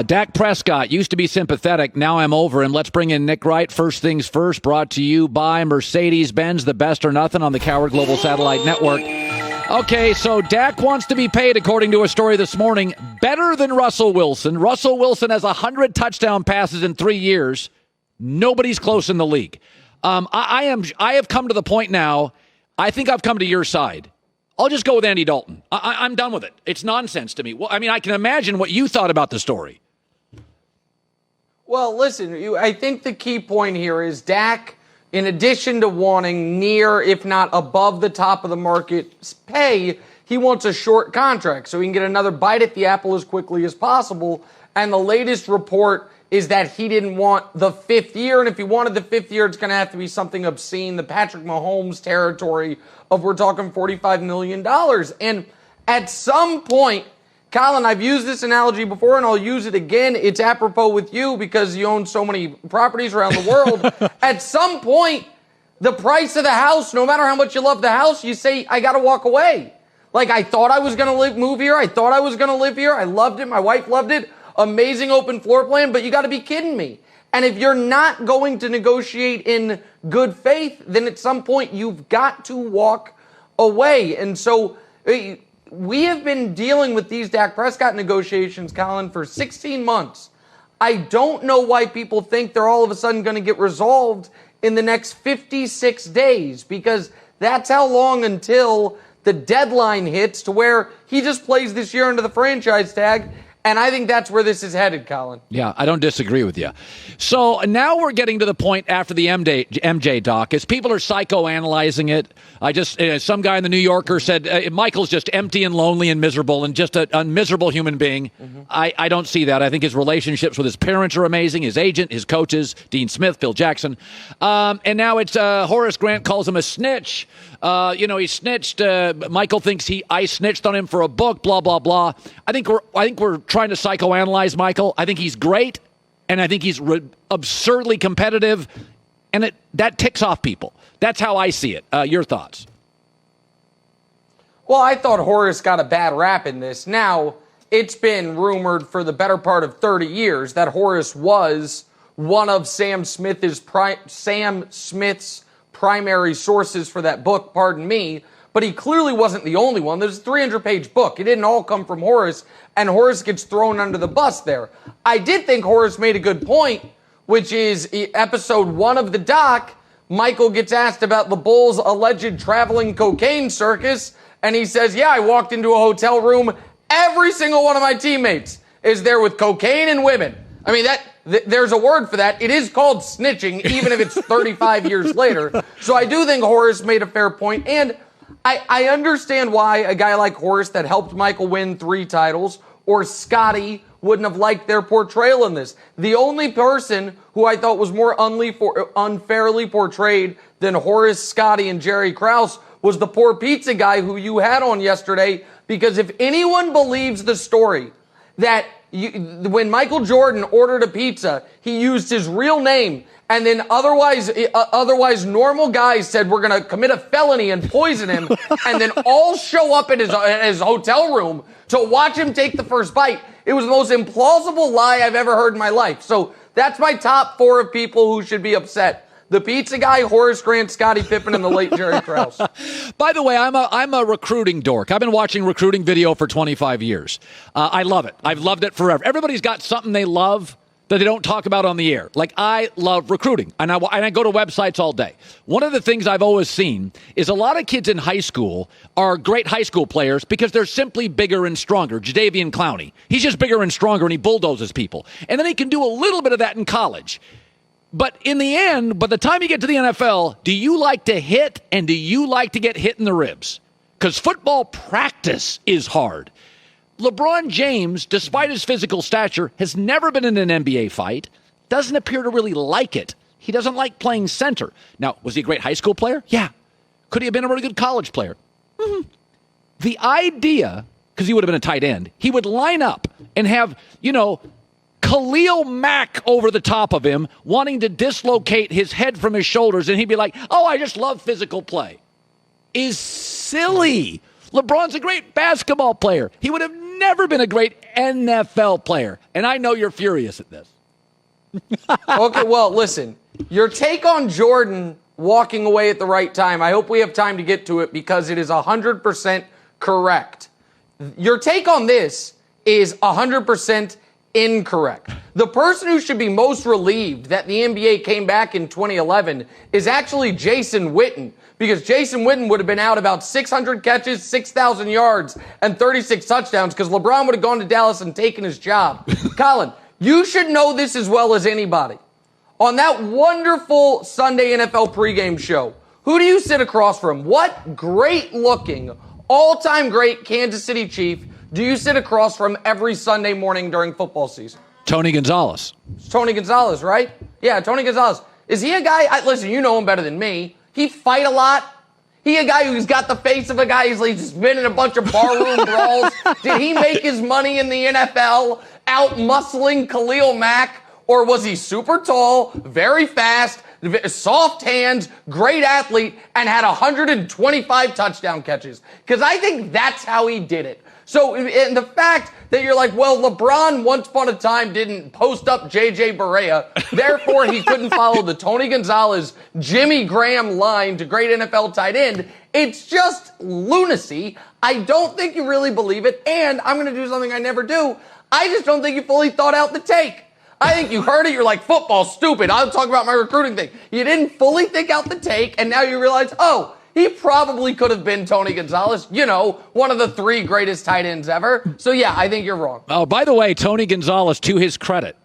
Dak Prescott used to be sympathetic. Now I'm over him. Let's bring in Nick Wright. First things first, brought to you by Mercedes-Benz, the best or nothing on the Cowherd Global Satellite Network. Okay, so Dak wants to be paid, according to a story this morning, better than Russell Wilson. Russell Wilson has 100 touchdown passes in 3 years. Nobody's close in the league. I have come to the point now, I think I've come to your side. I'll just go with Andy Dalton. I'm done with it. It's nonsense to me. Well, I mean, I can imagine what you thought about the story. Well, listen, I think the key point here is Dak, in addition to wanting near, if not above the top of the market pay, he wants a short contract so he can get another bite at the apple as quickly as possible. And the latest report is that he didn't want the 5th year. And if he wanted the 5th year, it's going to have to be something obscene, the Patrick Mahomes territory of we're talking $45 million. And at some point, Colin, I've used this analogy before, and I'll use it again. It's apropos with you because you own so many properties around the world. At some point, the price of the house, no matter how much you love the house, you say, I got to walk away. Like, I thought I was going to move here. I thought I was going to live here. I loved it. My wife loved it. Amazing open floor plan, but you got to be kidding me. And if you're not going to negotiate in good faith, then at some point you've got to walk away. And so we have been dealing with these Dak Prescott negotiations, Colin, for 16 months. I don't know why people think they're all of a sudden going to get resolved in the next 56 days, because that's how long until the deadline hits to where he just plays this year under the franchise tag. And I think that's where this is headed, Colin. Yeah, I don't disagree with you. So now we're getting to the point after the MJ doc, as people are psychoanalyzing it. Some guy in the New Yorker said, Michael's just empty and lonely and miserable and just a miserable human being. Mm-hmm. I don't see that. I think his relationships with his parents are amazing, his agent, his coaches, Dean Smith, Phil Jackson. And now it's Horace Grant calls him a snitch. He snitched. Michael thinks I snitched on him for a book, blah, blah, blah. I think we're trying to psychoanalyze Michael. I think he's great, and I think he's absurdly competitive, and that ticks off people. That's how I see it. Your thoughts? Well, I thought Horace got a bad rap in this. Now, it's been rumored for the better part of 30 years that Horace was one of Sam Smith's primary sources for that book, pardon me, but he clearly wasn't the only one. There's a 300-page book. It didn't all come from Horace, and Horace gets thrown under the bus there. I did think Horace made a good point, which is episode 1 of the doc, Michael gets asked about the Bulls' alleged traveling cocaine circus, and he says, yeah, I walked into a hotel room. Every single one of my teammates is there with cocaine and women. I mean, there's a word for that. It is called snitching, even if it's 35 years later. So I do think Horace made a fair point. And I understand why a guy like Horace that helped Michael win 3 titles, or Scotty, wouldn't have liked their portrayal in this. The only person who I thought was more unfairly portrayed than Horace, Scotty, and Jerry Krause was the poor pizza guy who you had on yesterday. Because if anyone believes the story that when Michael Jordan ordered a pizza, he used his real name, and then otherwise normal guys said we're going to commit a felony and poison him, and then all show up at his hotel room to watch him take the first bite. It was the most implausible lie I've ever heard in my life. So that's my top 4 of people who should be upset. The pizza guy, Horace Grant, Scottie Pippen, and the late Jerry Krause. By the way, I'm a recruiting dork. I've been watching recruiting video for 25 years. I love it. I've loved it forever. Everybody's got something they love that they don't talk about on the air. Like, I love recruiting, and I go to websites all day. One of the things I've always seen is a lot of kids in high school are great high school players because they're simply bigger and stronger. Jadeveon Clowney, he's just bigger and stronger, and he bulldozes people. And then he can do a little bit of that in college. But in the end, by the time you get to the NFL, do you like to hit, and do you like to get hit in the ribs? Because football practice is hard. LeBron James, despite his physical stature, has never been in an NBA fight, doesn't appear to really like it. He doesn't like playing center. Now, was he a great high school player? Yeah. Could he have been a really good college player? Mm-hmm. The idea, because he would have been a tight end, he would line up and have, Khalil Mack over the top of him, wanting to dislocate his head from his shoulders, and he'd be like, oh, I just love physical play, is silly. LeBron's a great basketball player. He would have never been a great NFL player. And I know you're furious at this. Okay, well, listen. Your take on Jordan walking away at the right time, I hope we have time to get to it because it is 100% correct. Your take on this is 100% incorrect. The person who should be most relieved that the NBA came back in 2011 is actually Jason Witten, because Jason Witten would have been out about 600 catches, 6,000 yards, and 36 touchdowns because LeBron would have gone to Dallas and taken his job. Colin, you should know this as well as anybody. On that wonderful Sunday NFL pregame show, who do you sit across from? What great-looking, all-time great Kansas City Chief do you sit across from every Sunday morning during football season? Tony Gonzalez. It's Tony Gonzalez, right? Yeah, Tony Gonzalez. Is he a guy, listen, you know him better than me. He fight a lot. He a guy who's got the face of a guy who's like just been in a bunch of barroom brawls. Did he make his money in the NFL out-muscling Khalil Mack? Or was he super tall, very fast, soft hands, great athlete, and had 125 touchdown catches? Because I think that's how he did it. So, and the fact that you're like, well, LeBron once upon a time didn't post up J.J. Barea, therefore he couldn't follow the Tony Gonzalez, Jimmy Graham line to great NFL tight end, it's just lunacy. I don't think you really believe it, and I'm going to do something I never do. I just don't think you fully thought out the take. I think you heard it, you're like, football's stupid, I'll talk about my recruiting thing. You didn't fully think out the take, and now you realize, oh, he probably could have been Tony Gonzalez, you know, one of the 3 greatest tight ends ever. So, yeah, I think you're wrong. Oh, by the way, Tony Gonzalez, to his credit,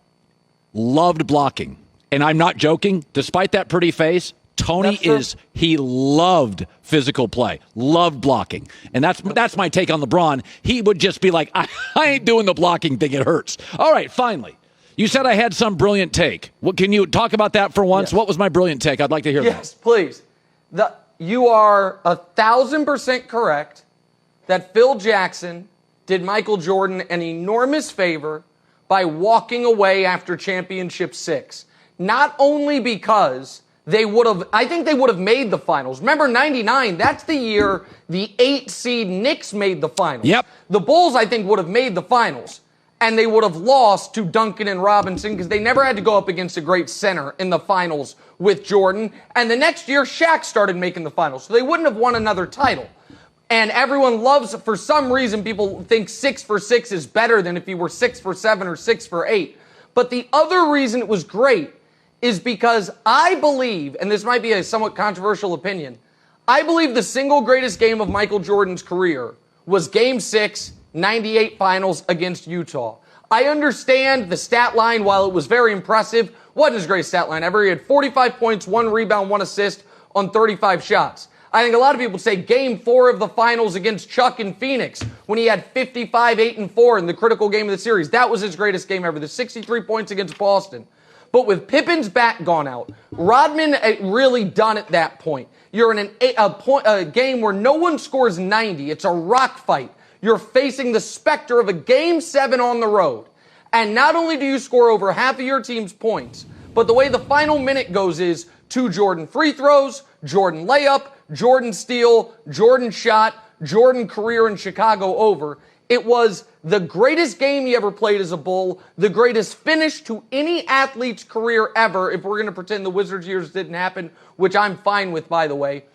loved blocking. And I'm not joking. Despite that pretty face, he loved physical play, loved blocking. And that's my take on LeBron. He would just be like, I ain't doing the blocking thing. It hurts. All right, finally. You said I had some brilliant take. Can you talk about that for once? Yes. What was my brilliant take? I'd like to hear that. Yes, please. You are 1,000% correct that Phil Jackson did Michael Jordan an enormous favor by walking away after championship 6. Not only because I think they would have made the finals. Remember 99, that's the year the 8 seed Knicks made the finals. Yep. The Bulls, I think, would have made the finals. And they would have lost to Duncan and Robinson because they never had to go up against a great center in the finals with Jordan. And the next year, Shaq started making the finals. So they wouldn't have won another title. And everyone loves, for some reason, people think 6 for 6 is better than if you were 6 for 7 or 6 for 8. But the other reason it was great is because I believe, and this might be a somewhat controversial opinion, I believe the single greatest game of Michael Jordan's career was Game 6, 98 finals against Utah. I understand the stat line, while it was very impressive, wasn't his greatest stat line ever. He had 45 points, 1 rebound, 1 assist on 35 shots. I think a lot of people say Game 4 of the finals against Chuck in Phoenix when he had 55, 8, and 4 in the critical game of the series. That was his greatest game ever, the 63 points against Boston. But with Pippen's back gone out, Rodman really done at that point. You're in a game where no one scores 90. It's a rock fight. You're facing the specter of a Game 7 on the road. And not only do you score over half of your team's points, but the way the final minute goes is 2 Jordan free throws, Jordan layup, Jordan steal, Jordan shot, Jordan career in Chicago over. It was the greatest game he ever played as a Bull, the greatest finish to any athlete's career ever, if we're going to pretend the Wizards years didn't happen, which I'm fine with, by the way.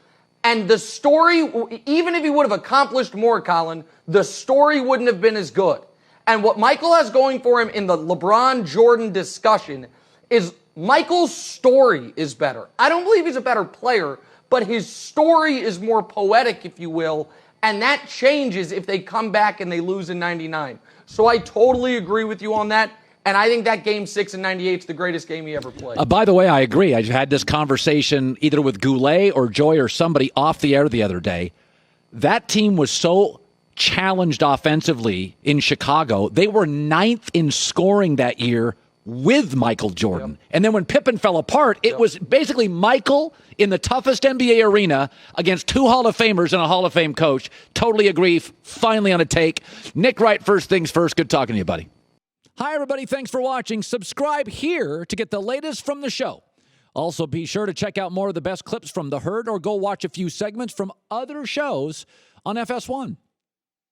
And the story, even if he would have accomplished more, Colin, the story wouldn't have been as good. And what Michael has going for him in the LeBron Jordan discussion is Michael's story is better. I don't believe he's a better player, but his story is more poetic, if you will, and that changes if they come back and they lose in 99. So I totally agree with you on that. And I think that Game 6 in 98 is the greatest game he ever played. By the way, I agree. I had this conversation either with Goulet or Joy or somebody off the air the other day. That team was so challenged offensively in Chicago. They were 9th in scoring that year with Michael Jordan. Yep. And then when Pippen fell apart, it was basically Michael in the toughest NBA arena against 2 Hall of Famers and a Hall of Fame coach. Totally agree. Finally on a take. Nick Wright, first things first. Good talking to you, buddy. Hi, everybody. Thanks for watching. Subscribe here to get the latest from the show. Also, be sure to check out more of the best clips from The Herd or go watch a few segments from other shows on FS1.